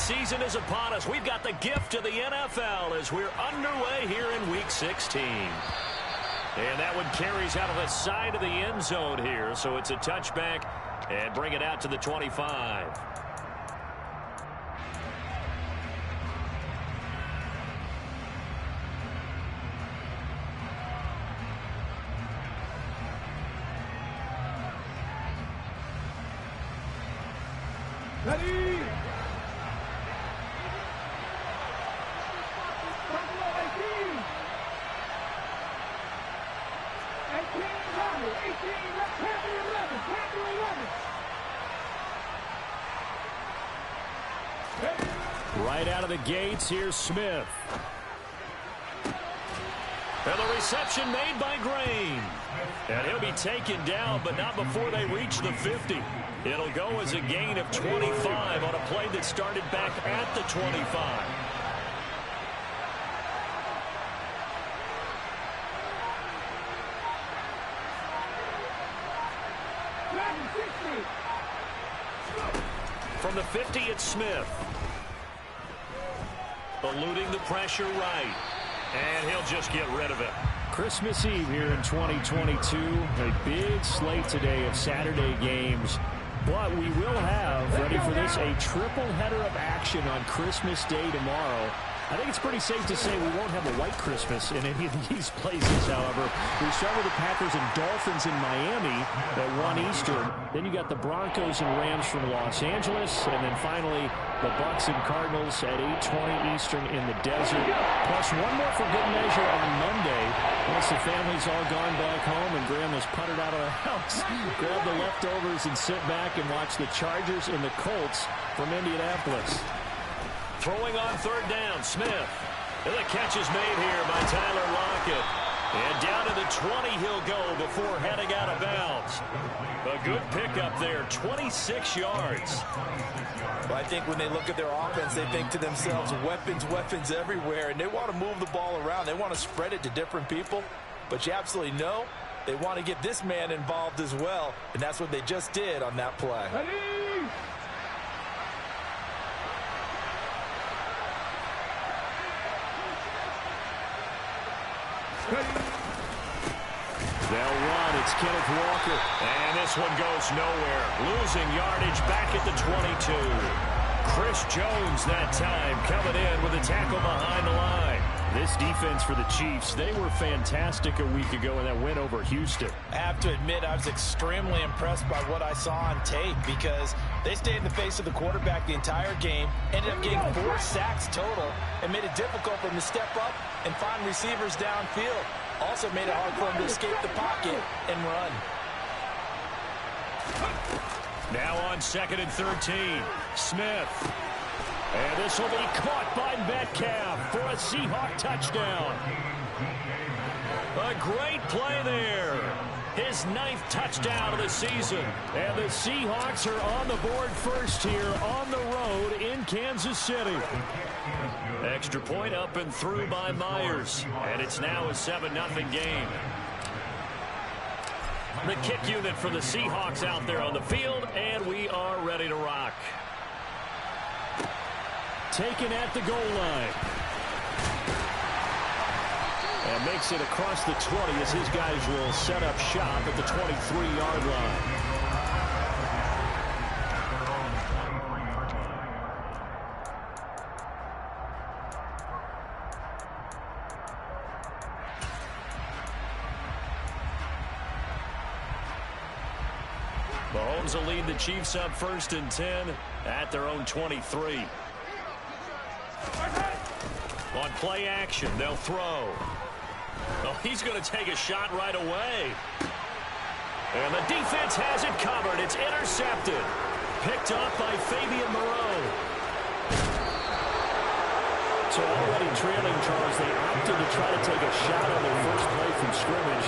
season is upon us. We've got the gift of the NFL as we're underway here in Week 16. And that one carries out of the side of the end zone here. So it's a touchback and bring it out to the 25. Ready? Right out of the gates, here's Smith. And the reception made by Green. And he'll be taken down, but not before they reach the 50. It'll go as a gain of 25 on a play that started back at the 25. From the 50, it's Smith. Eluding the pressure right. And he'll just get rid of it. Christmas Eve here in 2022. A big slate today of Saturday games. But we will have, ready for this, a triple header of action on Christmas Day tomorrow. I think it's pretty safe to say we won't have a white Christmas in any of these places, however. We start with the Packers and Dolphins in Miami at 1 Eastern. Then you got the Broncos and Rams from Los Angeles. And then finally, the Bucs and Cardinals at 8:20 Eastern in the desert. Plus one more for good measure on Monday. Once the family's all gone back home and Graham has puttered out of the house, grab the leftovers and sit back and watch the Chargers and the Colts from Indianapolis. Throwing on third down, Smith. And the catch is made here by Tyler Lockett. And down to the 20 he'll go before heading out of bounds. A good pickup there, 26 yards. Well, I think when they look at their offense, they think to themselves, weapons everywhere, and they want to move the ball around. They want to spread it to different people, but you absolutely know they want to get this man involved as well, and that's what they just did on that play. Ready? They'll run. It's Kenneth Walker. And this one goes nowhere. Losing yardage back at the 22. Chris Jones that time coming in with a tackle behind the line. This defense for the Chiefs, they were fantastic a week ago in that win over Houston. I have to admit, I was extremely impressed by what I saw on tape because they stayed in the face of the quarterback the entire game, ended up getting 4 sacks total, and made it difficult for them to step up and find receivers downfield. Also made it hard for them to escape the pocket and run. Now on 2nd and 13, Smith. And this will be caught by Metcalf for a Seahawk touchdown. A great play there. His 9th touchdown of the season. And the Seahawks are on the board first here on the road in Kansas City. Extra point up and through by Myers. And it's now a 7-0 game. The kick unit for the Seahawks out there on the field, and we are ready to rock. Taken at the goal line. And makes it across the 20 as his guys will set up shop at the 23-yard line. Mahomes will lead the Chiefs up 1st and 10 at their own 23. On play action, they'll throw. Oh, he's going to take a shot right away. And the defense has it covered. It's intercepted. Picked up by Fabian Moreau. So already trailing, Charles, they opted to try to take a shot on their first play from scrimmage.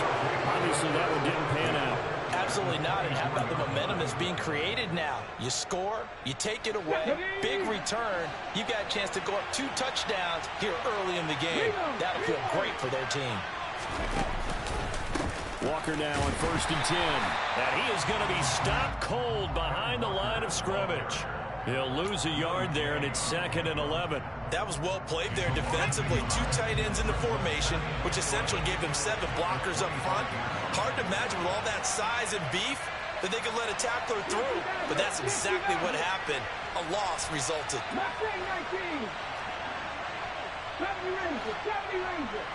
Obviously, that one didn't pan out. Absolutely not. And how about the momentum that's being created now? You score, you take it away, big return. You got a chance to go up 2 touchdowns here early in the game. That'll feel great for their team. Walker now on 1st and 10. And he is going to be stopped cold behind the line of scrimmage. He'll lose a yard there, and it's 2nd and 11. That was well played there defensively. 2 tight ends in the formation, which essentially gave them 7 blockers up front. Hard to imagine with all that size and beef that they could let a tackler through, but that's exactly what happened. A loss resulted. 70 Rangers.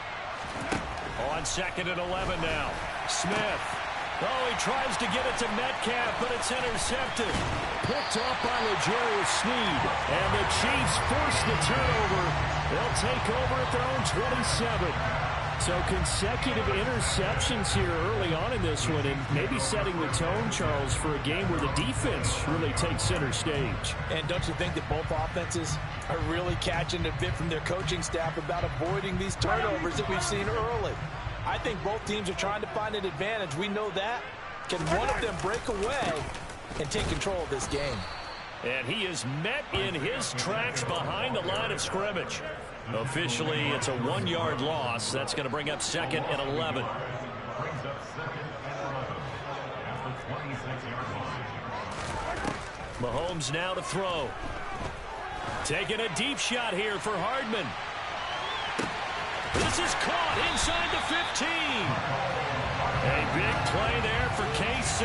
On 2nd and 11 now. Smith. Oh, he tries to get it to Metcalf, but it's intercepted. Picked off by L'Jarius Sneed. And the Chiefs force the turnover. They'll take over at their own 27. So consecutive interceptions here early on in this one, and maybe setting the tone, Charles, for a game where the defense really takes center stage. And don't you think that both offenses are really catching a bit from their coaching staff about avoiding these turnovers that we've seen early? I think both teams are trying to find an advantage. We know that. Can one of them break away and take control of this game? And he is met in his tracks behind the line of scrimmage. Officially, it's a 1-yard loss. That's going to bring up 2nd and 11. Mahomes now to throw. Taking a deep shot here for Hardman. This is caught inside the 15. A big play there for KC.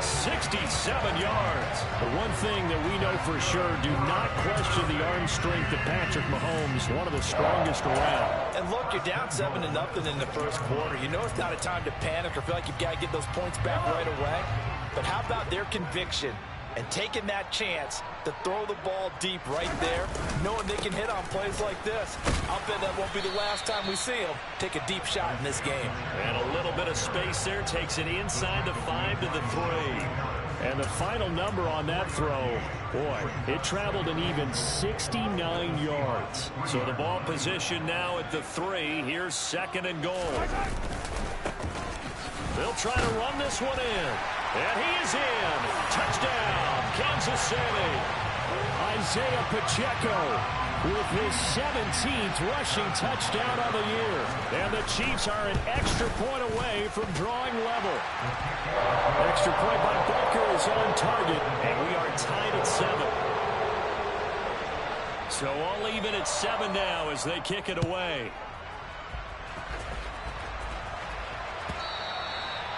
67 yards. The one thing that we know for sure, do not question the arm strength of Patrick Mahomes, one of the strongest around. And look, you're down 7-0 in the first quarter. You know it's not a time to panic or feel like you've got to get those points back right away. But how about their conviction and taking that chance to throw the ball deep right there, knowing they can hit on plays like this? I'll bet that won't be the last time we see them take a deep shot in this game. And a little bit of space there, takes it inside the 5 to the 3. And the final number on that throw, boy, it traveled an even 69 yards. So the ball position now at the 3. Here's 2nd and goal. They'll try to run this one in. And he is in. Touchdown, Kansas City. Isaiah Pacheco with his 17th rushing touchdown of the year. And the Chiefs are an extra point away from drawing level. Extra point by Butker is on target. And we are tied at 7. So all even at 7 now as they kick it away.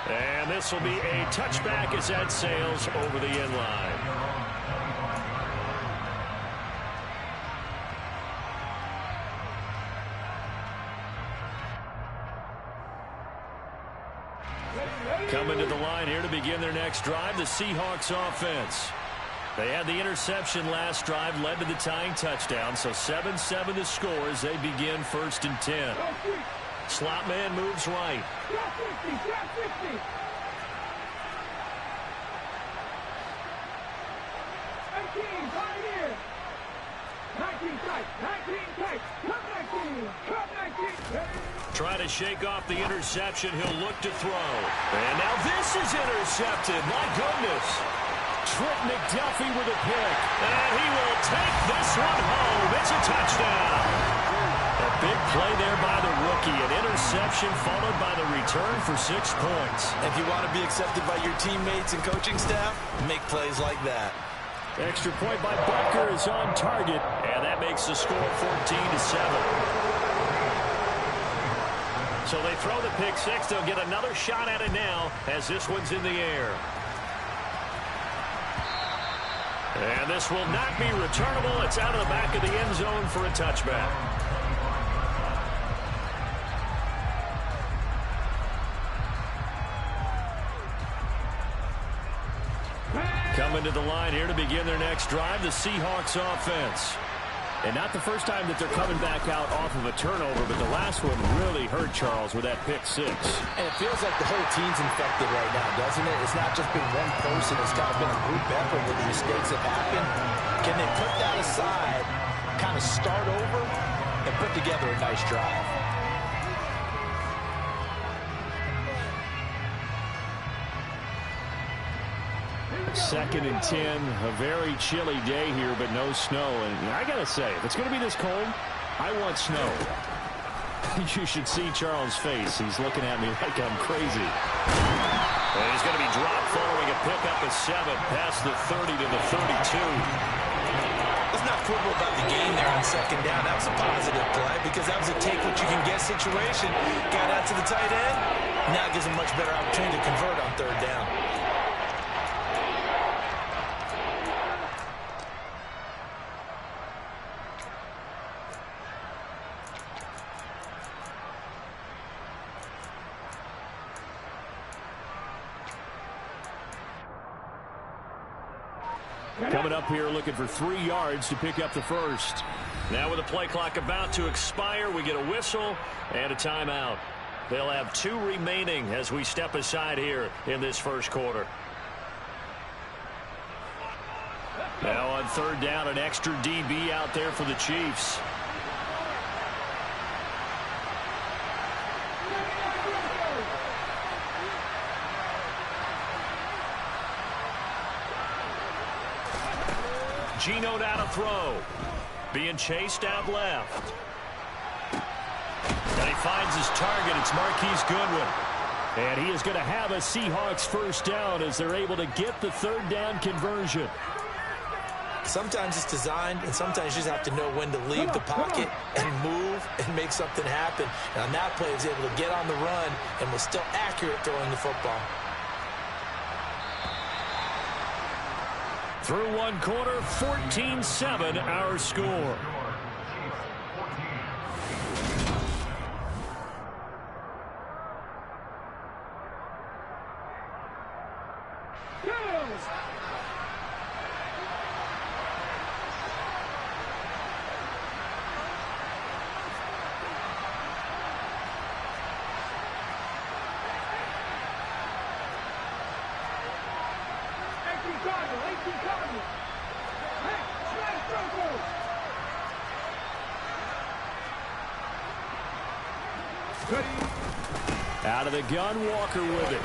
And this will be a touchback as that sails over the end line. Coming to the line here to begin their next drive, the Seahawks offense. They had the interception last drive, led to the tying touchdown, so 7-7 the score as they begin 1st and 10. Slot man moves right. Try to shake off the interception. He'll look to throw. And now this is intercepted. My goodness. Trent McDuffie with a pick. And he will take this one home. It's a touchdown. A big play there by the rookie. An interception followed by the return for 6 points. If you want to be accepted by your teammates and coaching staff, make plays like that. Extra point by Butker is on target. And that makes the score 14-7. So they throw the pick 6. They'll get another shot at it now as this one's in the air. And this will not be returnable. It's out of the back of the end zone for a touchback. Coming to the line here to begin their next drive, the Seahawks offense. And not the first time that they're coming back out off of a turnover, but the last one really hurt Charles with that pick 6. And it feels like the whole team's infected right now, doesn't it? It's not just been one person. It's kind of been a group effort where the mistakes have happened. Can they put that aside, kind of start over, and put together a nice drive? Second and 10, a very chilly day here, but no snow. And I got to say, if it's going to be this cold, I want snow. You should see Charles' face. He's looking at me like I'm crazy. And he's going to be dropped following a pickup of 7 past the 30 to the 32. quibble about the game there on second down. That was a positive play because that was a take-what-you-can-get situation. Got out to the tight end. Now gives him much better opportunity to convert on third down. Coming up here looking for 3 yards to pick up the first. Now with the play clock about to expire, we get a whistle and a timeout. They'll have 2 remaining as we step aside here in this first quarter. Now on third down, an extra DB out there for the Chiefs. Geno now to throw. Being chased out left. And he finds his target. It's Marquise Goodwin. And he is going to have a Seahawks first down as they're able to get the third down conversion. Sometimes it's designed, and sometimes you just have to know when to leave the pocket and move and make something happen. And on that play, he was able to get on the run and was still accurate throwing the football. Through one quarter, 14-7 our score. Out of the gun, Walker with it.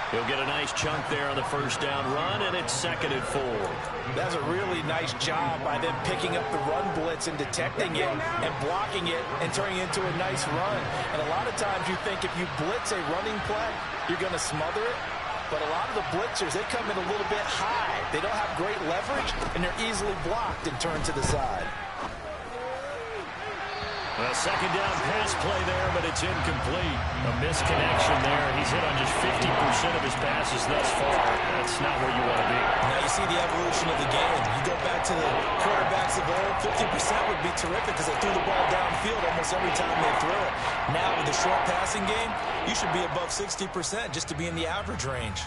He'll get a nice chunk there on the first down run, and it's 2nd and 4. That's a really nice job by them picking up the run blitz and detecting it and blocking it and turning it into a nice run. And a lot of times you think if you blitz a running play, you're going to smother it. But a lot of the blitzers, they come in a little bit high. They don't have great leverage, and they're easily blocked and turned to the side. Well, second down pass play there, but it's incomplete. A misconnection there. He's hit on just 50% of his passes thus far. That's not where you want to be. Now you see the evolution of the game. You go back to the quarterbacks of old, 50% would be terrific because they threw the ball downfield almost every time they threw it. Now with the short passing game, you should be above 60% just to be in the average range.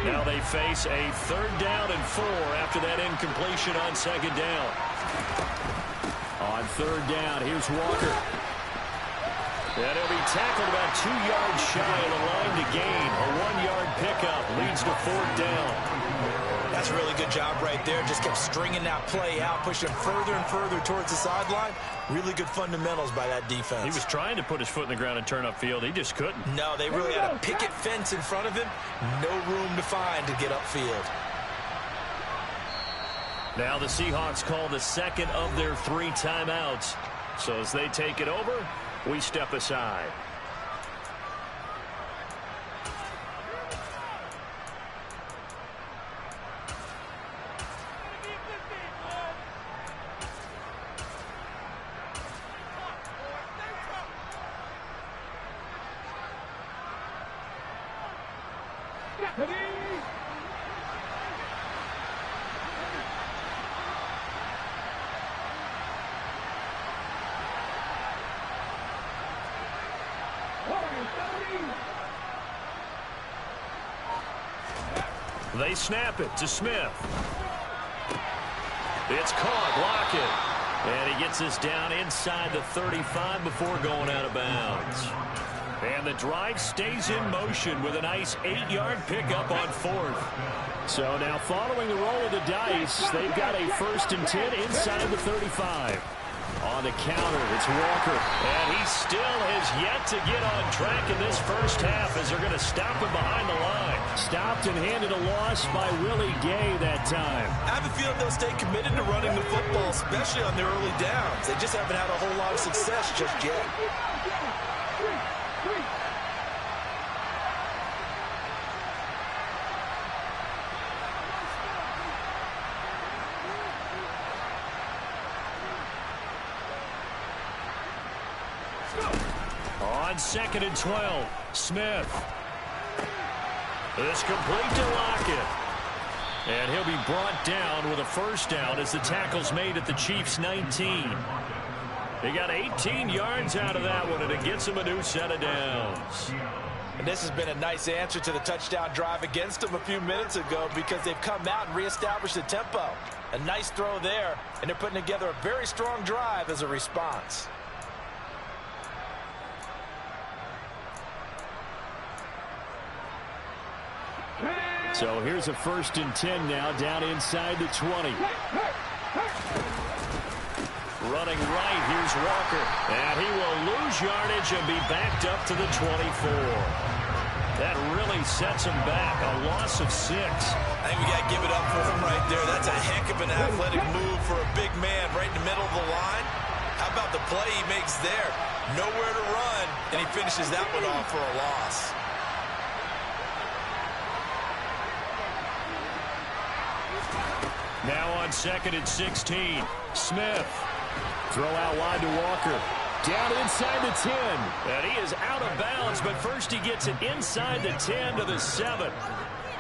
Now they face a 3rd down and 4 after that incompletion on 2nd down. On 3rd down, here's Walker. And he'll be tackled about 2 yards shy of the line to gain. A 1-yard pickup leads to 4th down. That's a really good job right there. Just kept stringing that play out, pushing further and further towards the sideline. Really good fundamentals by that defense. He was trying to put his foot in the ground and turn upfield. He just couldn't. No, they really had a picket fence in front of him. No room to find to get upfield. Now the Seahawks call the 2nd of their 3 timeouts. So as they take it over, we step aside. They snap it to Smith. It's caught. Lockett. And he gets this down inside the 35 before going out of bounds. And the drive stays in motion with a nice 8-yard pickup on 4th. So now following the roll of the dice, they've got a 1st and 10 inside the 35. On the counter, it's Walker. And he still has yet to get on track in this first half as they're going to stop him behind the line. Stopped and handed a loss by Willie Gay that time. I have a feeling they'll stay committed to running the football, especially on their early downs. They just haven't had a whole lot of success just yet. On 2nd and 12, Smith. This complete to Lockett. And he'll be brought down with a first down as the tackle's made at the Chiefs' 19. They got 18 yards out of that one, and it gets them a new set of downs. And this has been a nice answer to the touchdown drive against them a few minutes ago because they've come out and reestablished the tempo. A nice throw there, and they're putting together a very strong drive as a response. So here's a 1st and 10 now down inside the 20. Running right, here's Walker. And he will lose yardage and be backed up to the 24. That really sets him back. A loss of 6. I think we got to give it up for him right there. That's a heck of an athletic move for a big man right in the middle of the line. How about the play he makes there? Nowhere to run, and he finishes that one off for a loss. Now on 2nd and 16, Smith. Throw out wide to Walker. Down inside the 10. And he is out of bounds, but first he gets it inside the 10 to the 7.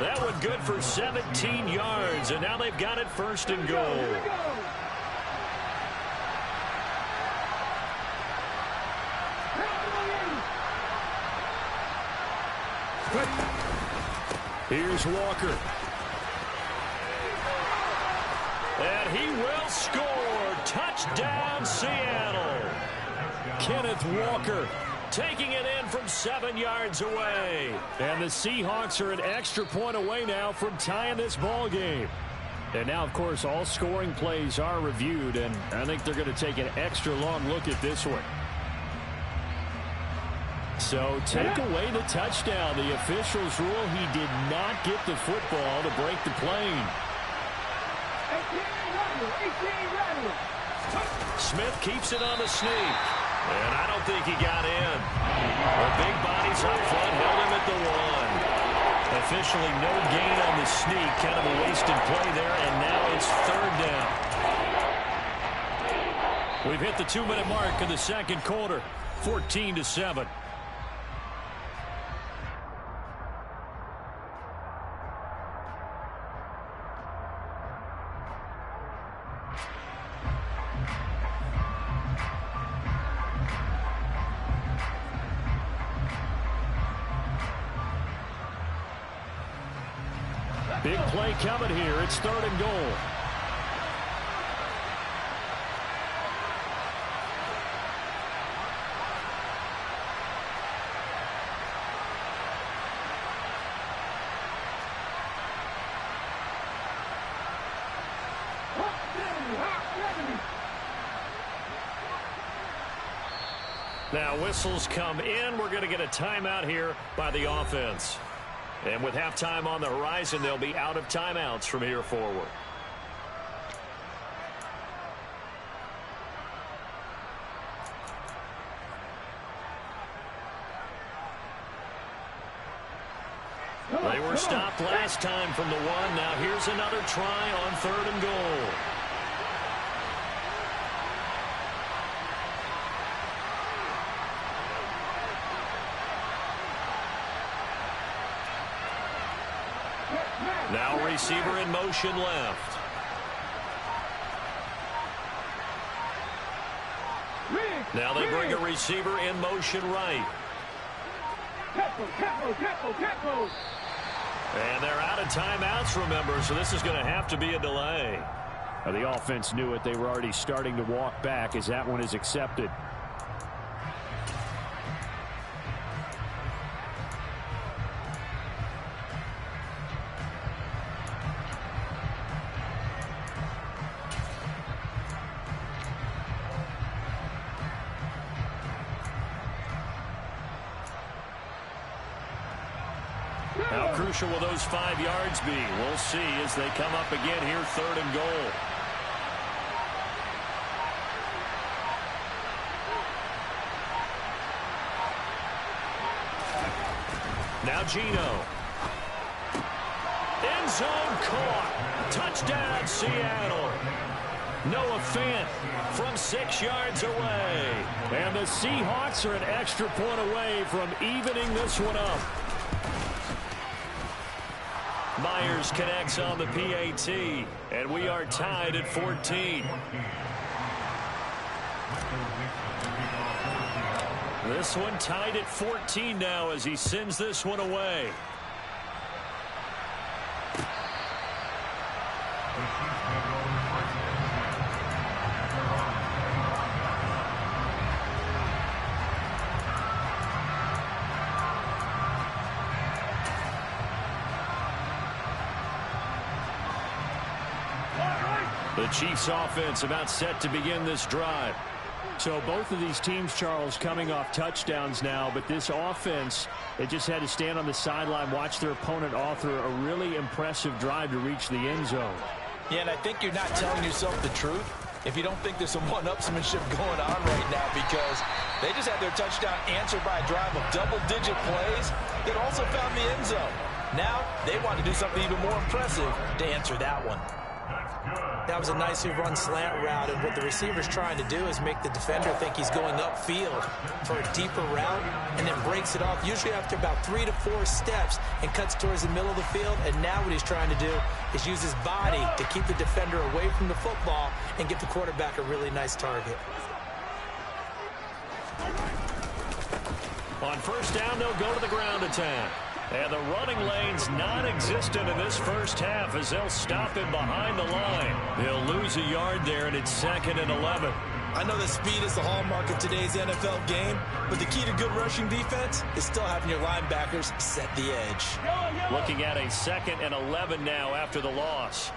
That one good for 17 yards, and now they've got it 1st and goal. Here's Walker. And he will score. Touchdown, Seattle. Kenneth Walker taking it in from 7 yards away. And the Seahawks are an extra point away now from tying this ball game. And now, of course, all scoring plays are reviewed, and I think they're going to take an extra long look at this one. So take away the touchdown. The officials rule he did not get the football to break the plane. Smith keeps it on the sneak. And I don't think he got in. The big bodies up front held him at the 1. Officially no gain on the sneak. Kind of a wasted play there, and now it's 3rd down. We've hit the 2-minute mark of the 2nd quarter. 14-7. Big play coming here. It's 3rd and goal. Now whistles come in. We're going to get a timeout here by the offense. And with halftime on the horizon, they'll be out of timeouts from here forward. They were stopped last time from the 1. Now here's another try on 3rd and goal. Now receiver in motion left. Now they bring a receiver in motion right. And they're out of timeouts, remember, so this is going to have to be a delay. Now the offense knew it. They were already starting to walk back as that one is accepted. How crucial will those 5 yards be? We'll see as they come up again here, 3rd and goal. Now Geno. End zone caught. Touchdown, Seattle. Noah Fant from 6 yards away. And the Seahawks are an extra point away from evening this one up. Myers connects on the PAT, and we are tied at 14. This one tied at 14 now as he sends this one away. The Chiefs offense about set to begin this drive. So both of these teams, Charles, coming off touchdowns now, but this offense, they just had to stand on the sideline, watch their opponent author a really impressive drive to reach the end zone. Yeah, and I think you're not telling yourself the truth if you don't think there's some one-upsmanship going on right now, because they just had their touchdown answered by a drive of double-digit plays that also found the end zone. Now they want to do something even more impressive to answer that one. That was a nicely run slant route, and what the receiver's trying to do is make the defender think he's going upfield for a deeper route, and then breaks it off, usually after about 3 to 4 steps, and cuts towards the middle of the field. And now what he's trying to do is use his body to keep the defender away from the football and give the quarterback a really nice target. On first down, they'll go to the ground attack. And the running lane's non-existent in this first half as they'll stop him behind the line. They'll lose a yard there, and it's 2nd and 11. I know that speed is the hallmark of today's NFL game, but the key to good rushing defense is still having your linebackers set the edge. Looking at a 2nd and 11 now after the loss.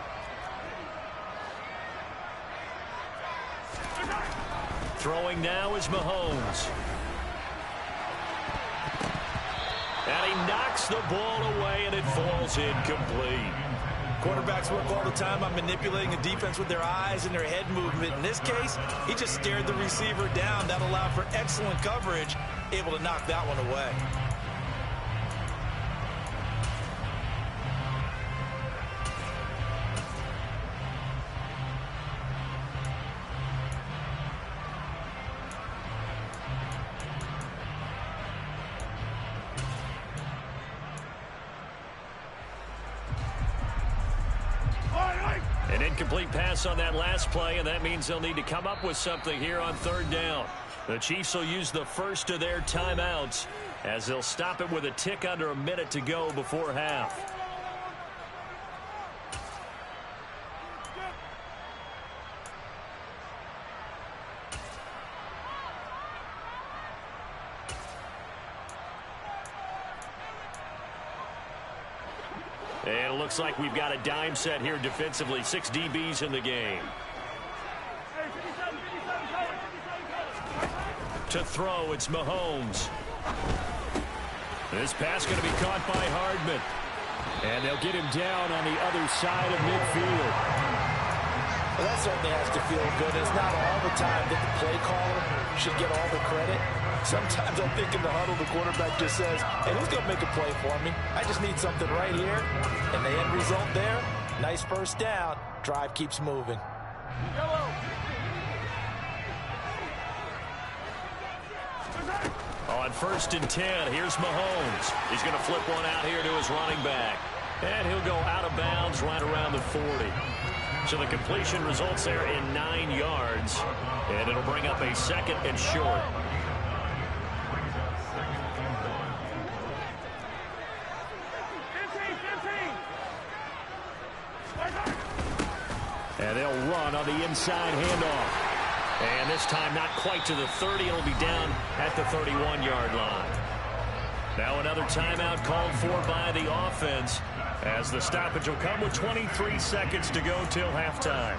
Throwing now is Mahomes. And he knocks the ball away, and it falls incomplete. Quarterbacks work all the time on manipulating a defense with their eyes and their head movement. In this case, he just stared the receiver down. That allowed for excellent coverage, able to knock that one away. An incomplete pass on that last play, and that means they'll need to come up with something here on 3rd down. The Chiefs will use the first of their timeouts as they'll stop it with a tick under a minute to go before half. And it looks like we've got a dime set here defensively. 6 DBs in the game. To throw, it's Mahomes. This pass going to be caught by Hardman. And they'll get him down on the other side of midfield. Well, that certainly has to feel good. It's not all the time that the play caller should get all the credit. Sometimes I think in the huddle, the quarterback just says, hey, who's going to make a play for me? I just need something right here. And the end result there, nice first down. Drive keeps moving. On 1st and 10, here's Mahomes. He's going to flip one out here to his running back. And he'll go out of bounds right around the 40. So the completion results there in 9 yards. And it'll bring up a 2nd and short. And they'll run on the inside handoff. And this time not quite to the 30. It'll be down at the 31-yard line. Now another timeout called for by the offense as the stoppage will come with 23 seconds to go till halftime.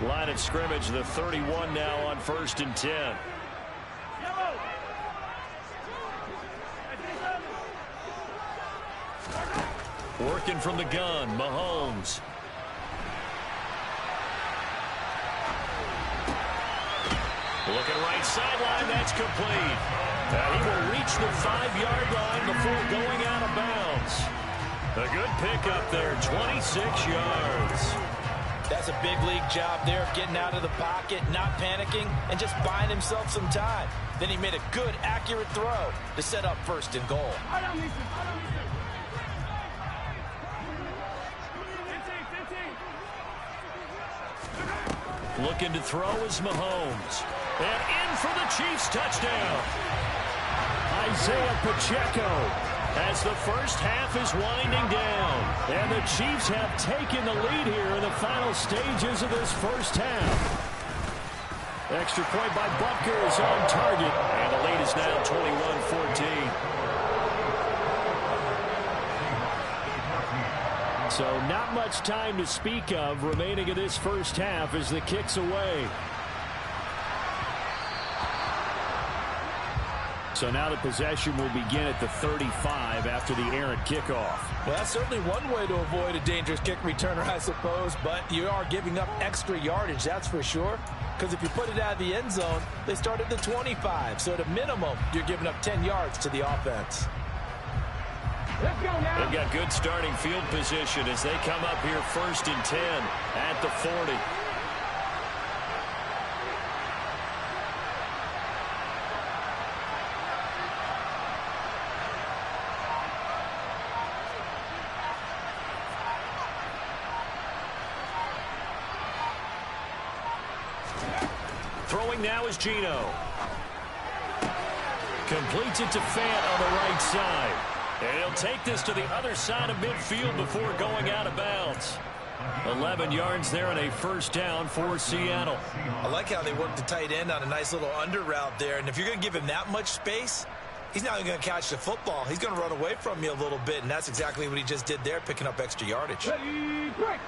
Line of scrimmage, the 31 now on 1st and 10. Working from the gun, Mahomes. Looking right sideline, that's complete. He will reach the 5-yard line before going out of bounds. A good pickup there, 26 yards. That's a big league job there, getting out of the pocket, not panicking, and just buying himself some time. Then he made a good, accurate throw to set up 1st and goal. Looking to throw is Mahomes. And in for the Chiefs touchdown. Isaiah Pacheco as the first half is winding down. And the Chiefs have taken the lead here in the final stages of this first half. Extra point by Butker is on target. And the lead is now 21-14. So not much time to speak of remaining in this first half as the kick's away. So now the possession will begin at the 35 after the errant kickoff. Well, that's certainly one way to avoid a dangerous kick returner, I suppose, but you are giving up extra yardage, that's for sure. Because if you put it out of the end zone, they start at the 25. So at a minimum, you're giving up 10 yards to the offense. Let's go now. They've got good starting field position as they come up here 1st and 10 at the 40. Throwing now is Geno. Completes it to Fant on the right side. And he'll take this to the other side of midfield before going out of bounds. 11 yards there and a first down for Seattle. I like how they worked the tight end on a nice little under route there. And if you're going to give him that much space, he's not even going to catch the football. He's going to run away from you a little bit. And that's exactly what he just did there, picking up extra yardage. Ready, break.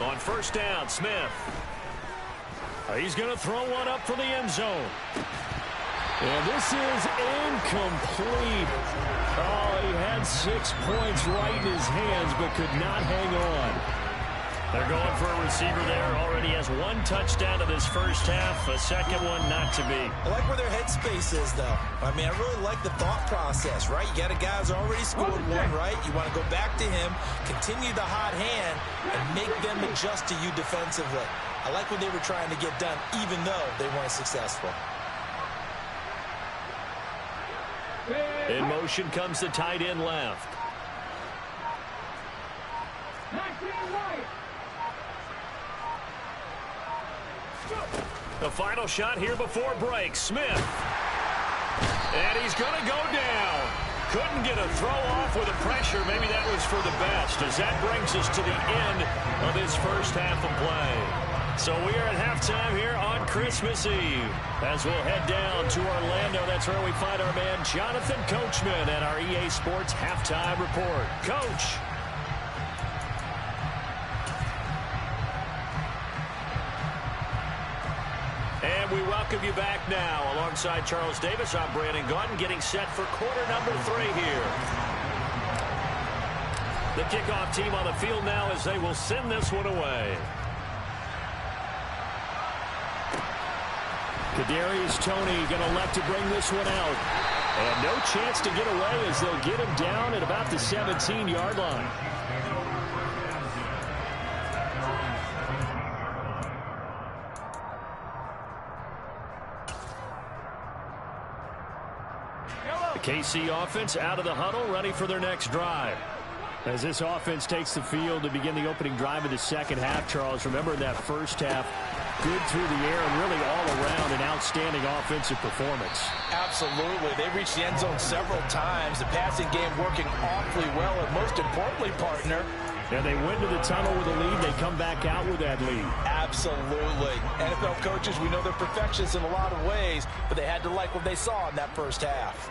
On first down, Smith. He's going to throw one up for the end zone. And this is incomplete. Oh, he had 6 points right in his hands, but could not hang on. They're going for a receiver there. Already has 1 touchdown to this first half. A second one not to be. I like where their headspace is, though. I mean, I really like the thought process, right? You got a guy who's already scored one, right? You want to go back to him, continue the hot hand, and make them adjust to you defensively. I like what they were trying to get done, even though they weren't successful. In motion comes the tight end left. The final shot here before break. Smith. And he's going to go down. Couldn't get a throw off with the pressure. Maybe that was for the best, as that brings us to the end of this first half of play. So we are at halftime here on Christmas Eve. As we'll head down to Orlando, that's where we find our man Jonathan Coachman at our EA Sports Halftime Report. Coach. And we welcome you back now. Alongside Charles Davis, I'm Brandon Gaudin, getting set for quarter number 3 here. The kickoff team on the field now as they will send this one away. Kadarius Toney going to elect to bring this one out. And no chance to get away as they'll get him down at about the 17-yard line. KC offense out of the huddle, ready for their next drive. As this offense takes the field to begin the opening drive of the second half, Charles, remember that first half, good through the air and really all around an outstanding offensive performance. Absolutely. They reached the end zone several times. The passing game working awfully well, and most importantly, partner, And they went to the tunnel with a lead. They come back out with that lead. Absolutely. NFL coaches, we know they're perfectionists in a lot of ways, but they had to like what they saw in that first half.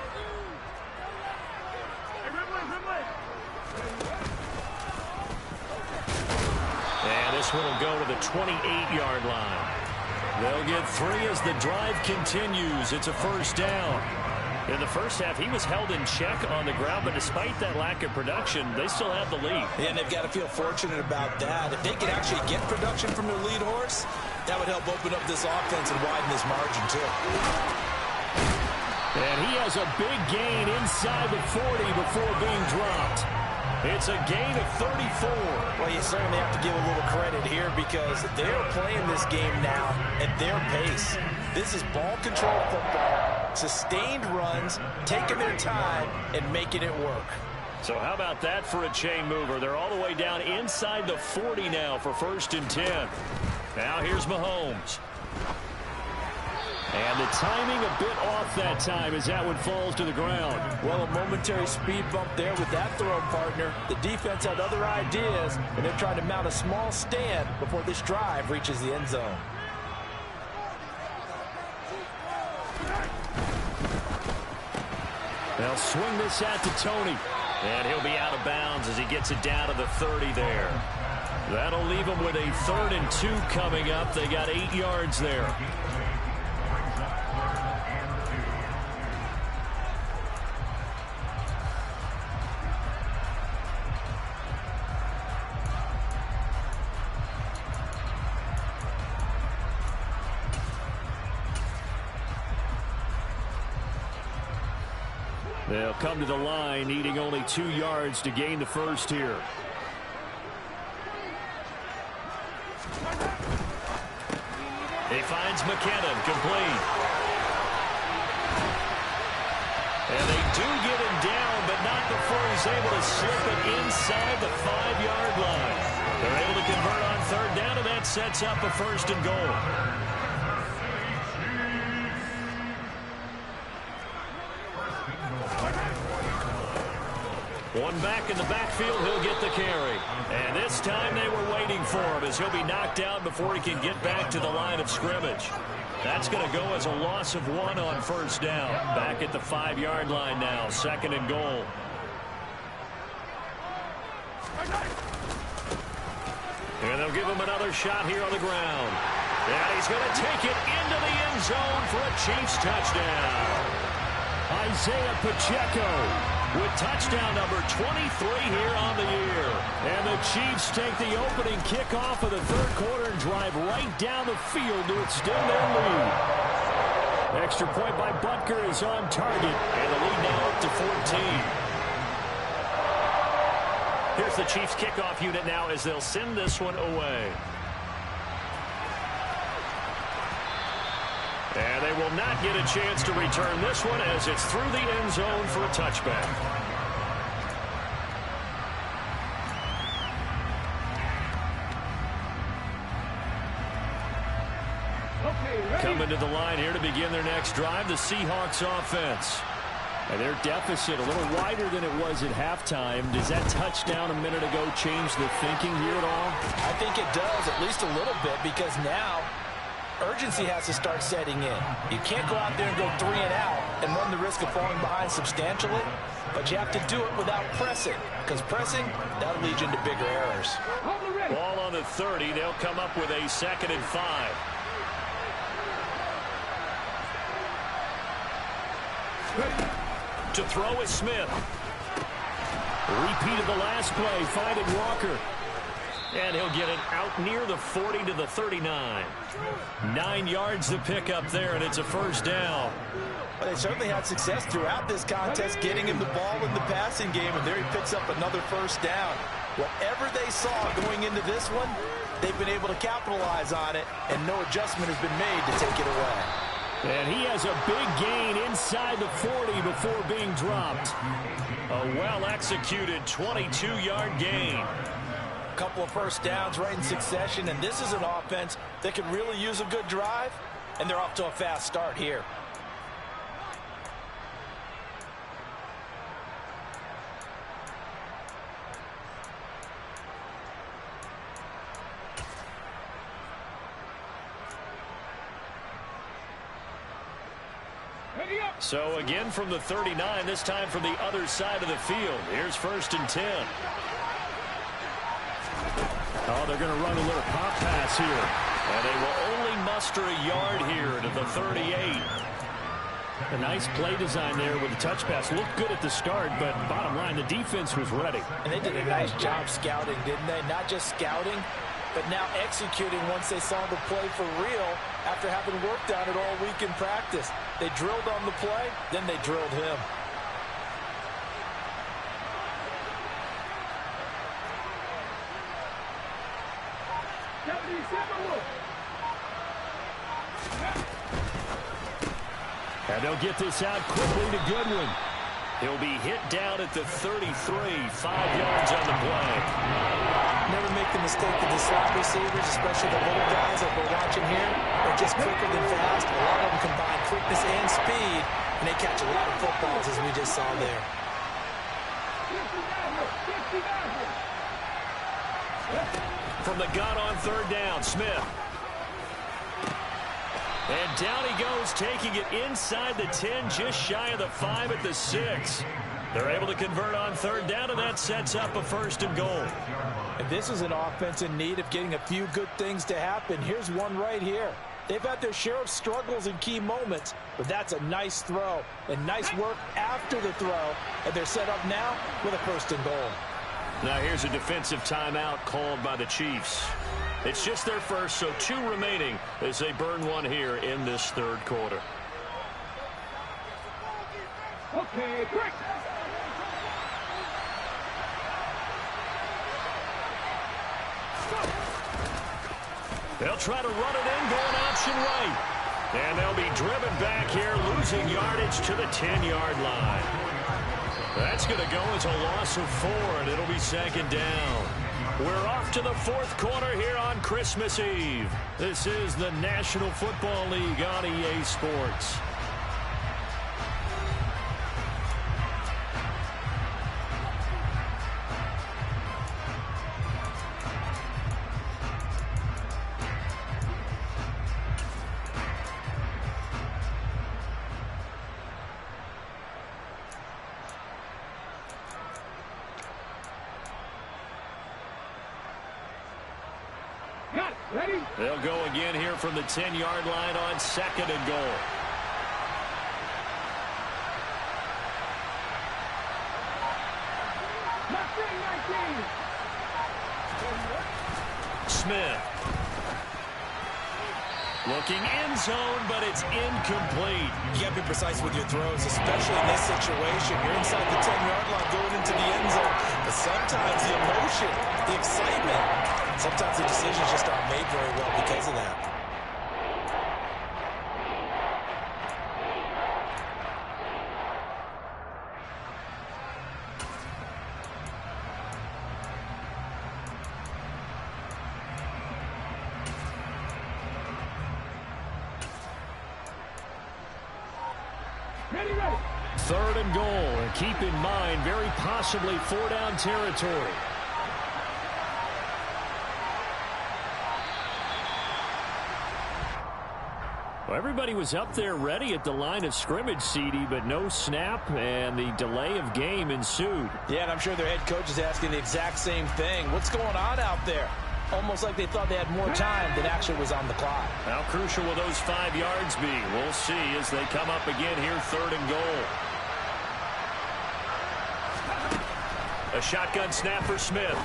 And this one will go to the 28-yard line. They'll get 3 as the drive continues. It's a first down. In the first half, he was held in check on the ground, but despite that lack of production, they still have the lead. And they've got to feel fortunate about that. If they can actually get production from their lead horse, that would help open up this offense and widen this margin, too. And he has a big gain inside the 40 before being dropped. It's a gain of 34. Well, you certainly have to give a little credit here because they're playing this game now at their pace. This is ball control football, sustained runs, taking their time, and making it work. So how about that for a chain mover? They're all the way down inside the 40 now for 1st and 10. Now here's Mahomes. And the timing a bit off that time as that one falls to the ground. Well, a momentary speed bump there with that throw partner. The defense had other ideas, and they're trying to mount a small stand before this drive reaches the end zone. They'll swing this out to Tony. And he'll be out of bounds as he gets it down to the 30 there. That'll leave them with a 3rd and 2 coming up. They got 8 yards there. They'll come to the line, needing only 2 yards to gain the first here. He finds McKinnon, complete. And they do get him down, but not before he's able to slip it inside the 5-yard line. They're able to convert on 3rd down, and that sets up a 1st and goal. One back in the backfield, he'll get the carry. And this time they were waiting for him as he'll be knocked out before he can get back to the line of scrimmage. That's going to go as a loss of 1 on 1st down. Back at the 5-yard line now, 2nd and goal. And they'll give him another shot here on the ground. And he's going to take it into the end zone for a Chiefs touchdown. Isaiah Pacheco with touchdown number 23 here on the year. And the Chiefs take the opening kickoff of the 3rd quarter and drive right down the field to extend their lead. Extra point by Butker is on target, and the lead now up to 14. Here's the Chiefs kickoff unit now as they'll send this one away. And they will not get a chance to return this one as it's through the end zone for a touchback. Coming to the line here to begin their next drive, the Seahawks offense. And their deficit a little wider than it was at halftime. Does that touchdown a minute ago change the thinking here at all? I think it does, at least a little bit, because now urgency has to start setting in. You can't go out there and go 3 and out and run the risk of falling behind substantially, but you have to do it without pressing, because pressing, that'll lead you into bigger errors. Ball on the 30. They'll come up with a 2nd and 5. To throw is Smith. Repeat of the last play, finding Walker. And he'll get it out near the 40 to the 39. 9 yards to pick up there, and it's a 1st down. Well, they certainly had success throughout this contest getting him the ball in the passing game, and there he picks up another 1st down. Whatever they saw going into this one, they've been able to capitalize on it, and no adjustment has been made to take it away. And he has a big gain inside the 40 before being dropped. A well-executed 22-yard gain. A couple of 1st downs right in succession, and this is an offense that could really use a good drive, and they're off to a fast start here. So again from the 39, this time from the other side of the field. Here's 1st and 10. Oh, they're going to run a little pop pass here. And they will only muster a yard here to the 38. A nice play design there with the touch pass. Looked good at the start, but bottom line, the defense was ready. And they did a nice job scouting, didn't they? Not just scouting, but now executing once they saw the play for real after having worked on it all week in practice. They drilled on the play, then they drilled him. And they'll get this out quickly to Goodwin. He'll be hit down at the 33, 5 yards on the play. Never make the mistake of the slot receivers, especially the little guys like we're watching here. They're just quicker than fast. A lot of them combine quickness and speed, and they catch a lot of footballs, as we just saw there. From the gun on 3rd down, Smith. And down he goes, taking it inside the 10, just shy of the 5 at the 6. They're able to convert on 3rd down, and that sets up a 1st and goal. And this is an offense in need of getting a few good things to happen. Here's one right here. They've had their share of struggles in key moments, but that's a nice throw and nice work after the throw. And they're set up now with a 1st and goal. Now here's a defensive timeout called by the Chiefs. It's just their first, so 2 remaining as they burn one here in this 3rd quarter. Okay, quick. They'll try to run it in, going option right. And they'll be driven back here, losing yardage to the 10-yard line. That's going to go as a loss of 4, and it'll be 2nd down. We're off to the 4th quarter here on Christmas Eve. This is the National Football League on EA Sports. Ready? They'll go again here from the 10-yard line on 2nd and goal. Smith. Looking end zone, but it's incomplete. You got to be precise with your throws, especially in this situation. You're inside the 10-yard line going into the end zone. But sometimes the emotion, the excitement, sometimes the decisions just aren't made very well because of that. Ready, ready. 3rd and goal. And keep in mind, very possibly 4-down territory. Well, everybody was up there ready at the line of scrimmage, CD, but no snap, and the delay of game ensued. Yeah, and I'm sure their head coach is asking the exact same thing. What's going on out there? Almost like they thought they had more time than actually was on the clock. How crucial will those 5 yards be? We'll see as they come up again here, 3rd and goal. A shotgun snap for Smith.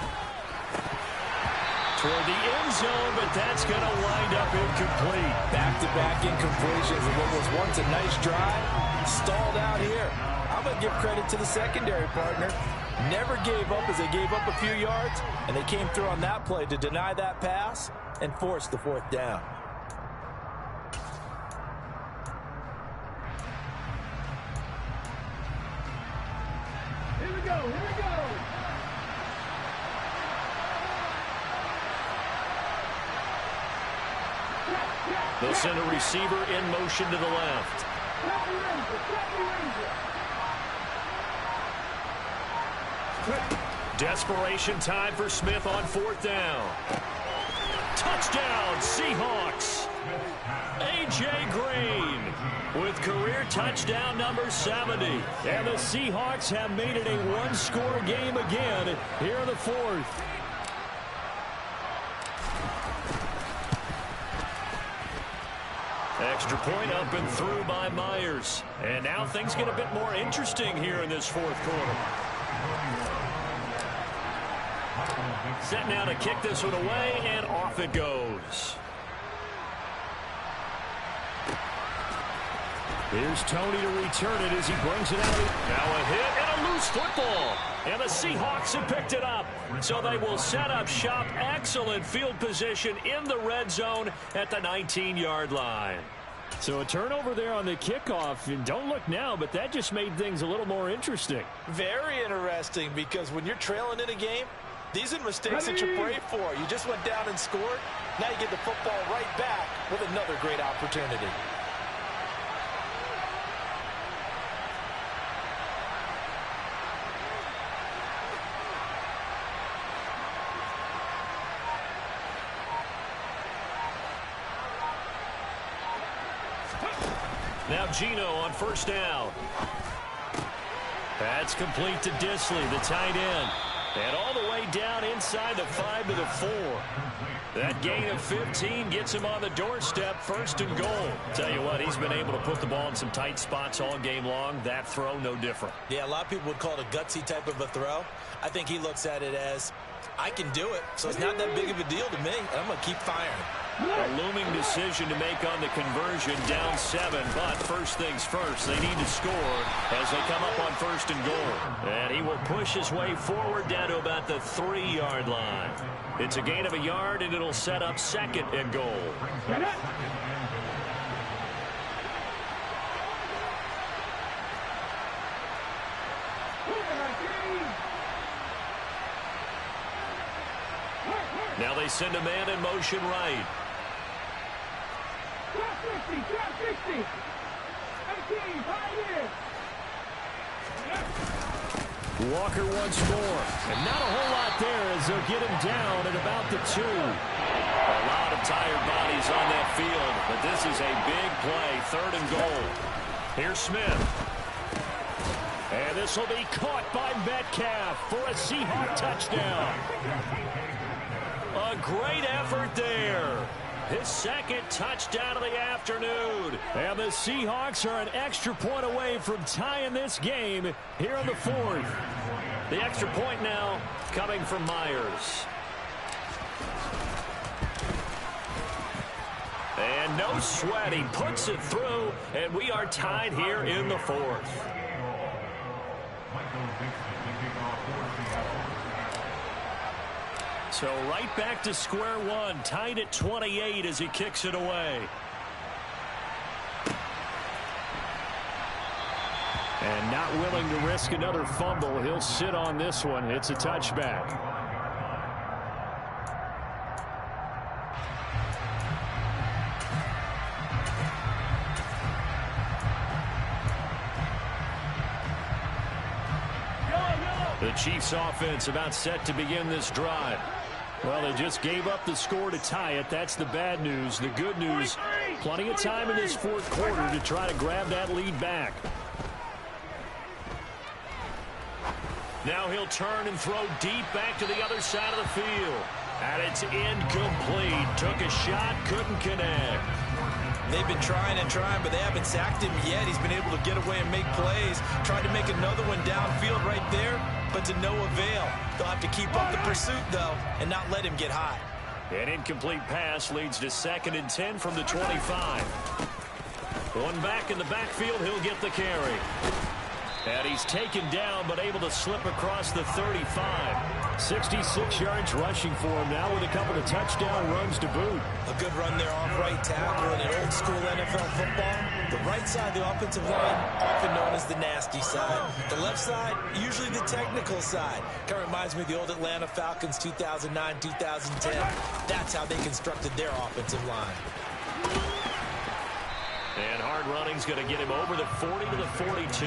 Toward the end zone, but that's going to wind up incomplete. Back-to-back incompletions of what was once a nice drive, stalled out here. I'm going to give credit to the secondary partner. Never gave up as they gave up a few yards, and they came through on that play to deny that pass and force the 4th down. Here we go, here we go. They'll send a receiver in motion to the left. Desperation time for Smith on 4th down. Touchdown, Seahawks. A.J. Green with career touchdown number 70. And the Seahawks have made it a one-score game again here in the fourth. Extra point up and through by Myers. And now things get a bit more interesting here in this fourth quarter. Set now to kick this one away, and off it goes. Here's Tony to return it as he brings it out. Now a hit and a loose football. And the Seahawks have picked it up. So they will set up shop. Excellent field position in the red zone at the 19-yard line. So a turnover there on the kickoff. And don't look now, but that just made things a little more interesting. Very interesting, because when you're trailing in a game, these are mistakes that you pray for. You just went down and scored. Now you get the football right back with another great opportunity. Now Gino on first down. That's complete to Disley, the tight end. And all the way down inside the 5 to the 4. That gain of 15 gets him on the doorstep, first and goal. Tell you what, he's been able to put the ball in some tight spots all game long. That throw, no different. Yeah, a lot of people would call it a gutsy type of a throw. I think he looks at it as, I can do it, so it's not that big of a deal to me, and I'm going to keep firing. A looming decision to make on the conversion, down 7, but first things first, they need to score as they come up on first and goal. And he will push his way forward down to about the 3-yard line. It's a gain of a yard, and it'll set up second and goal. Now they send a man in motion right. Drop 60. 18, 5 years. Walker once more. And not a whole lot there as they'll get him down at about the 2. A lot of tired bodies on that field, but this is a big play, third and goal. Here's Smith. And this will be caught by Metcalf for a Seahawk touchdown. A great effort there. His second touchdown of the afternoon. And the Seahawks are an extra point away from tying this game here in the fourth. The extra point now coming from Myers. And no sweat. He puts it through, and we are tied here in the fourth. So right back to square one, tied at 28 as he kicks it away. And not willing to risk another fumble. He'll sit on this one. It's a touchback. The Chiefs offense about set to begin this drive. Well, they just gave up the score to tie it. That's the bad news. The good news, plenty of time in this fourth quarter to try to grab that lead back. Now he'll turn and throw deep back to the other side of the field. And it's incomplete. Took a shot, couldn't connect. They've been trying and trying, but they haven't sacked him yet. He's been able to get away and make plays. Tried to make another one downfield right there, but to no avail. They'll have to keep up the pursuit, though, and not let him get high. An incomplete pass leads to 2nd and 10 from the 25. One back in the backfield, he'll get the carry. And he's taken down, but able to slip across the 35. 66 yards rushing for him now with a couple of touchdown runs to boot. A good run there off right tackle in an old-school NFL football. The right side, the offensive line, often known as the nasty side. The left side, usually the technical side. Kind of reminds me of the old Atlanta Falcons 2009, 2010. That's how they constructed their offensive line. And hard running's going to get him over the 40 to the 42.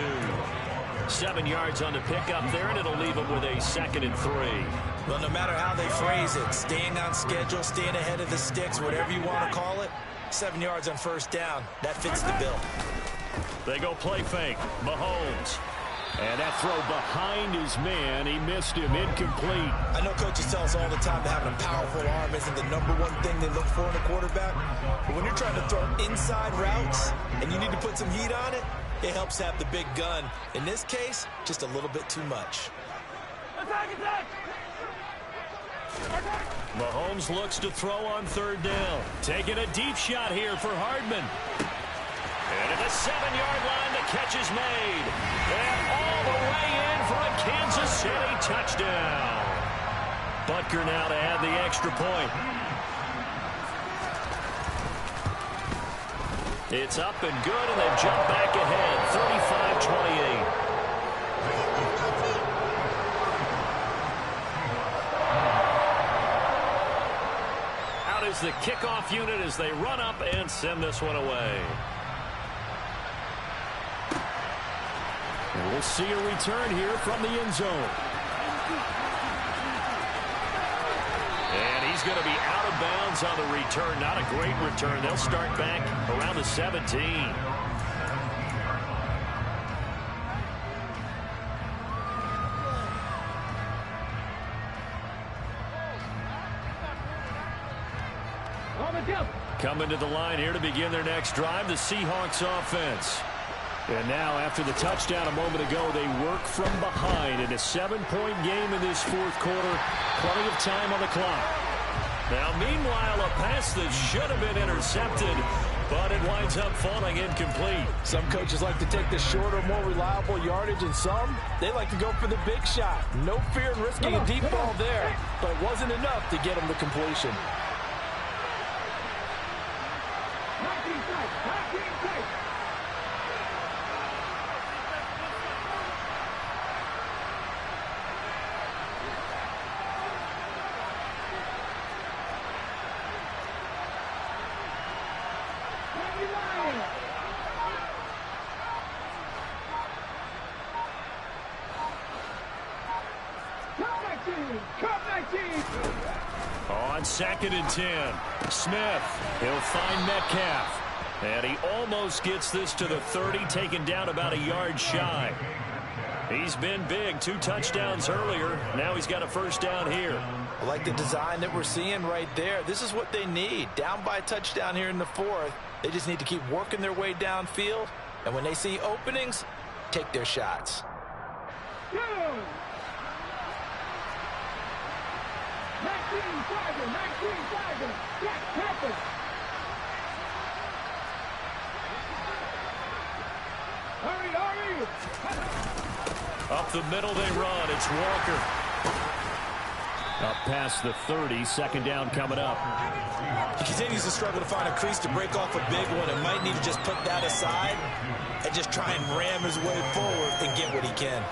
7 yards on the pickup there, and it'll leave him with a 2nd and 3. Well, no matter how they phrase it, staying on schedule, staying ahead of the sticks, whatever you want to call it, 7 yards on first down. That fits the bill. They go play fake. Mahomes. And that throw behind his man. He missed him. Incomplete. I know coaches tell us all the time that having a powerful arm isn't the #1 thing they look for in a quarterback. But when you're trying to throw inside routes and you need to put some heat on it, it helps have the big gun. In this case, just a little bit too much. Mahomes looks to throw on third down. Taking a deep shot here for Hardman. And at the 7-yard line, the catch is made. And all the way in for a Kansas City touchdown. Butker now to add the extra point. It's up and good, and they've jumped back ahead, 35-28. Out is the kickoff unit as they run up and send this one away. And we'll see a return here from the end zone. And he's going to be out of bounds on the return. Not a great return. They'll start back around the 17. Coming to the line here to begin their next drive, the Seahawks offense. And now, after the touchdown a moment ago, they work from behind in a 7-point game in this fourth quarter. Plenty of time on the clock. Now, meanwhile, a pass that should have been intercepted, but it winds up falling incomplete. Some coaches like to take the shorter, more reliable yardage, and some, they like to go for the big shot. No fear in risking a deep ball there, but it wasn't enough to get him the completion. On 2nd and 10, Smith, he'll find Metcalf. And he almost gets this to the 30, taken down about a yard shy. He's been big, 2 touchdowns earlier. Now he's got a first down here. I like the design that we're seeing right there. This is what they need. Down by a touchdown here in the 4th. They just need to keep working their way downfield. And when they see openings, take their shots. Up the middle they run. It's Walker. Up past the 30. Second down coming up. He continues to struggle to find a crease to break off a big one and might need to just put that aside and just try and ram his way forward and get what he can.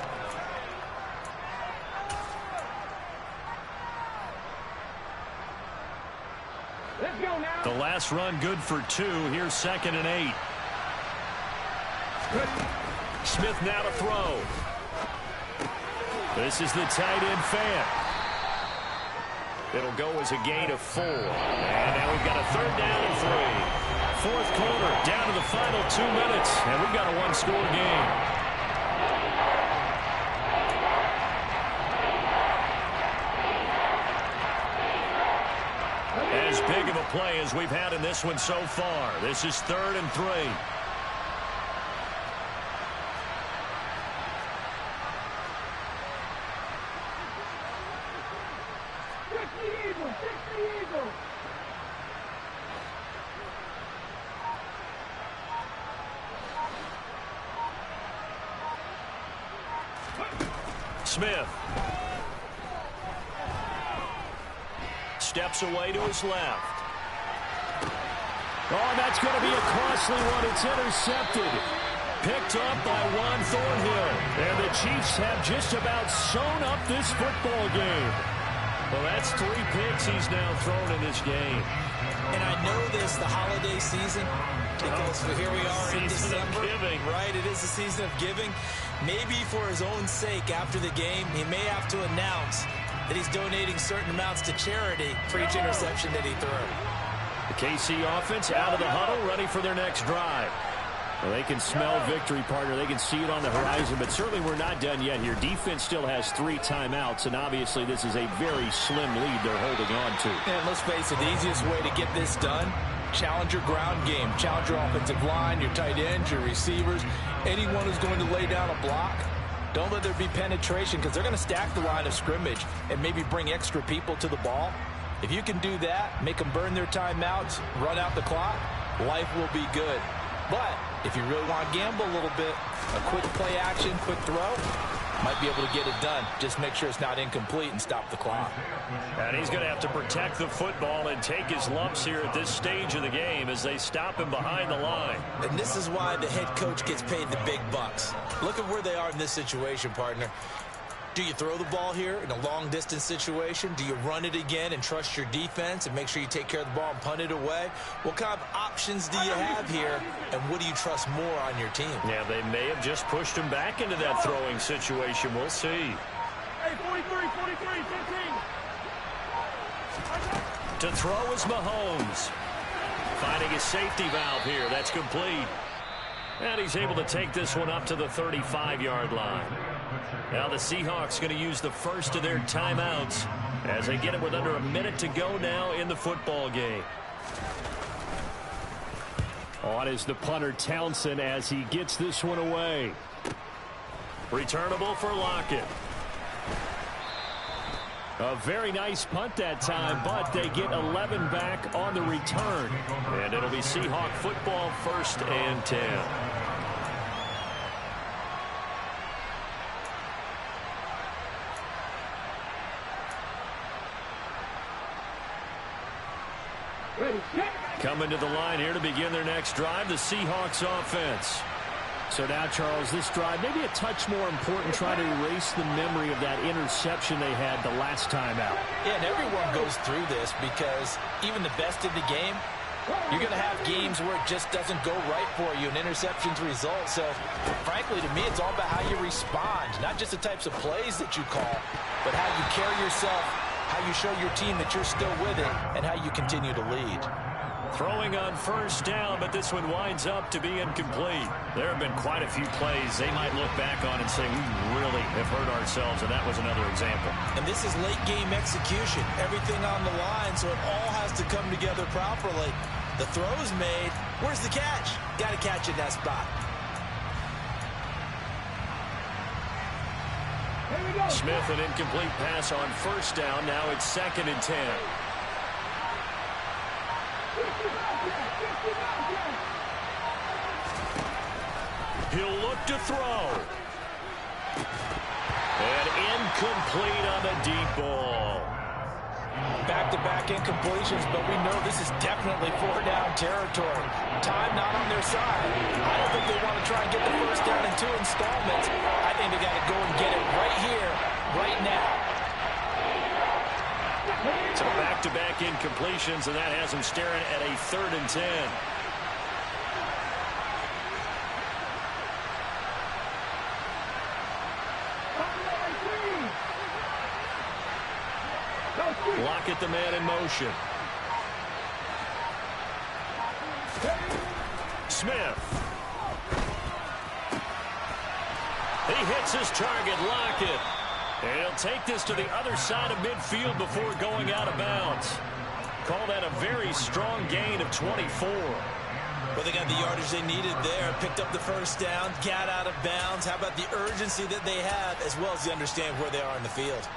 Let's go now. The last run good for 2. Here's 2nd and 8. Smith now to throw. This is the tight end fan. It'll go as a gain of 4. And now we've got a 3rd down and 3. Fourth quarter, down to the final 2 minutes. And we've got a 1-score game. As big of a play as we've had in this one so far. This is 3rd and 3. Smith steps away to his left. Oh, that's going to be a costly one. It's intercepted. Picked up by Juan Thornhill. And the Chiefs have just about sewn up this football game. Well, that's 3 picks he's now thrown in this game. And I know this, the holiday season, because here we are in December. Giving. Right, it is the season of giving. Maybe for his own sake after the game, he may have to announce that he's donating certain amounts to charity for each interception that he threw. KC offense out of the huddle, ready for their next drive. Well, they can smell victory, partner. They can see it on the horizon, but certainly we're not done yet here. Defense still has 3 timeouts, and obviously this is a very slim lead they're holding on to. And let's face it, the easiest way to get this done, challenge your ground game. Challenge your offensive line, your tight ends, your receivers, anyone who's going to lay down a block. Don't let there be penetration because they're going to stack the line of scrimmage and maybe bring extra people to the ball. If you can do that, make them burn their timeouts, run out the clock, life will be good. But if you really want to gamble a little bit, a quick play action, quick throw, might be able to get it done. Just make sure it's not incomplete and stop the clock. And he's going to have to protect the football and take his lumps here at this stage of the game as they stop him behind the line. And this is why the head coach gets paid the big bucks. Look at where they are in this situation, partner. Do you throw the ball here in a long-distance situation? Do you run it again and trust your defense and make sure you take care of the ball and punt it away? What kind of options do you have here, and what do you trust more on your team? Yeah, they may have just pushed him back into that throwing situation. We'll see. Hey, 43, 15. To throw is Mahomes. Finding his safety valve here. That's complete. And he's able to take this one up to the 35-yard line. Now the Seahawks going to use the first of their timeouts as they get it with under a minute to go now in the football game. On is the punter Townsend as he gets this one away. Returnable for Lockett. A very nice punt that time, but they get 11 back on the return. And it'll be Seahawk football, 1st and 10. Coming to the line here to begin their next drive, the Seahawks offense. So now, Charles, this drive maybe a touch more important, trying to erase the memory of that interception they had the last time out. Yeah, and everyone goes through this because even the best in the game, you're going to have games where it just doesn't go right for you, and interceptions result. So, frankly, to me, it's all about how you respond, not just the types of plays that you call, but how you carry yourself, how you show your team that you're still with it, and how you continue to lead. Throwing on 1st down, but this one winds up to be incomplete. There have been quite a few plays they might look back on and say, we really have hurt ourselves, and that was another example. And this is late-game execution. Everything on the line, so it all has to come together properly. The throw's made. Where's the catch? Got to catch in that spot. Smith, an incomplete pass on 1st down. Now it's 2nd and 10. He'll look to throw. And incomplete on the deep ball. Back-to-back incompletions, but we know this is definitely 4-down territory. Time not on their side. I don't think they want to try and get the 1st down in 2 installments. I think they got to go and get it right here, right now. So back-to-back incompletions, and that has them staring at a 3rd and 10. Lockett, the man in motion. Smith. He hits his target, Lockett. And he'll take this to the other side of midfield before going out of bounds. Call that a very strong gain of 24. Well, they got the yardage they needed there. Picked up the 1st down, got out of bounds. How about the urgency that they have, as well as they understand where they are in the field?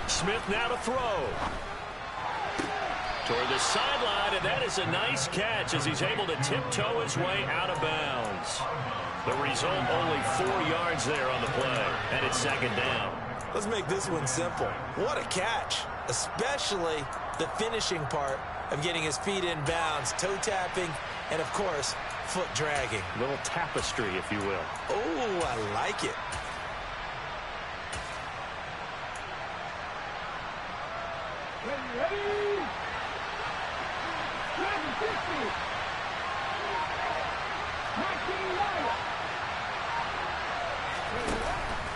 Smith now to throw. Toward the sideline, and that is a nice catch as he's able to tiptoe his way out of bounds. The result, only 4 yards there on the play, and it's 2nd down. Let's make this one simple. What a catch, especially the finishing part of getting his feet in bounds, toe tapping, and, of course, foot dragging. A little tapestry, if you will. Oh, I like it. Ready? 750. 19 right.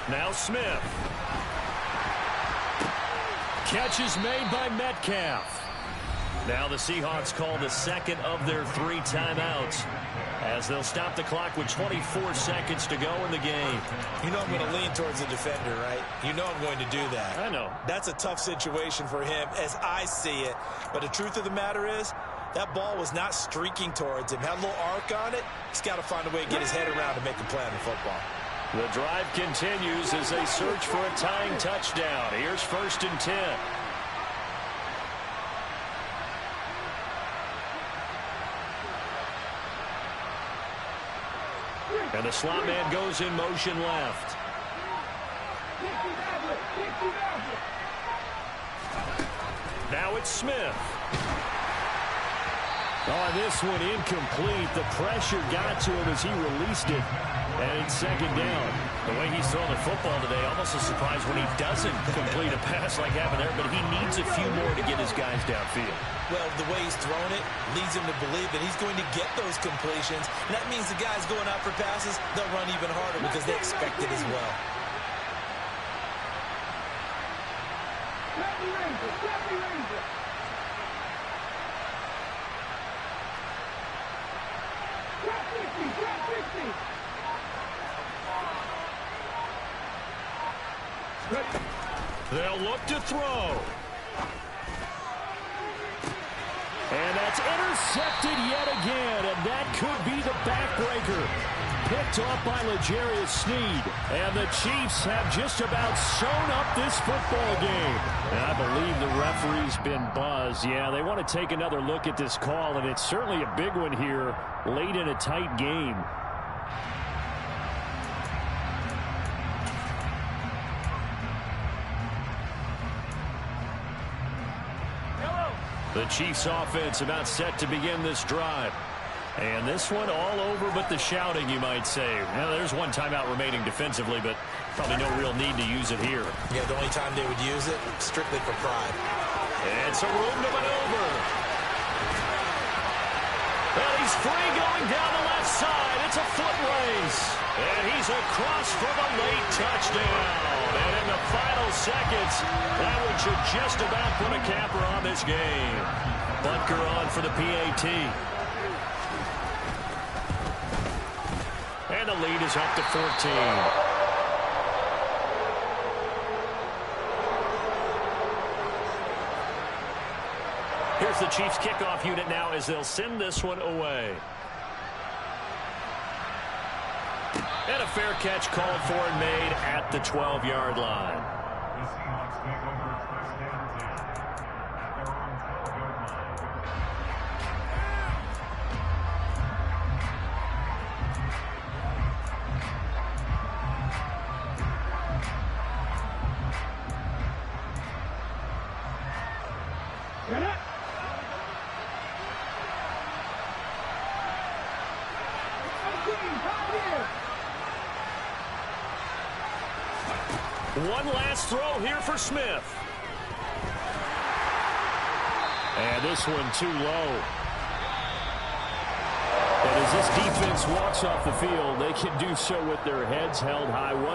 Now Smith. Catch is made by Metcalf. Now the Seahawks call the second of their 3 timeouts as they'll stop the clock with 24 seconds to go in the game. You know I'm going to lean towards the defender, right? You know I'm going to do that. I know. That's a tough situation for him as I see it. But the truth of the matter is, that ball was not streaking towards him. Had a little arc on it. He's got to find a way to get his head around to make a play on the football. The drive continues as they search for a tying touchdown. Here's 1st and 10. And the slot man goes in motion left. Now it's Smith. Oh, this one incomplete. The pressure got to him as he released it. And it's 2nd down. The way he's throwing the football today, almost a surprise when he doesn't complete a pass like happened there, but he needs a few more to get his guys downfield. Well, the way he's thrown it leads him to believe that he's going to get those completions. And that means the guys going out for passes, they'll run even harder because they expect it as well. They'll look to throw. And that's intercepted yet again, and that could be the backbreaker. Picked off by L'Jarius Sneed. And the Chiefs have just about sewn up this football game. And I believe the referee's been buzzed. Yeah, they want to take another look at this call, and it's certainly a big one here late in a tight game. The Chiefs offense about set to begin this drive. And this one all over but the shouting, you might say. Well, there's one timeout remaining defensively, but probably no real need to use it here. Yeah, the only time they would use it, strictly for pride. And some room to maneuver. Well, he's free going down the left side. It's a foot race. And he's across for the late touchdown. And in the final seconds, that one should just about put a capper on this game. Butker on for the PAT. And the lead is up to 14. Here's the Chiefs kickoff unit now as they'll send this one away. And a fair catch called for and made at the 12-yard line. The Seahawks take over first down 10 at their own 12-yard line. Get it. One last throw here for Smith. And this one too low. And as this defense walks off the field, they can do so with their heads held high. What a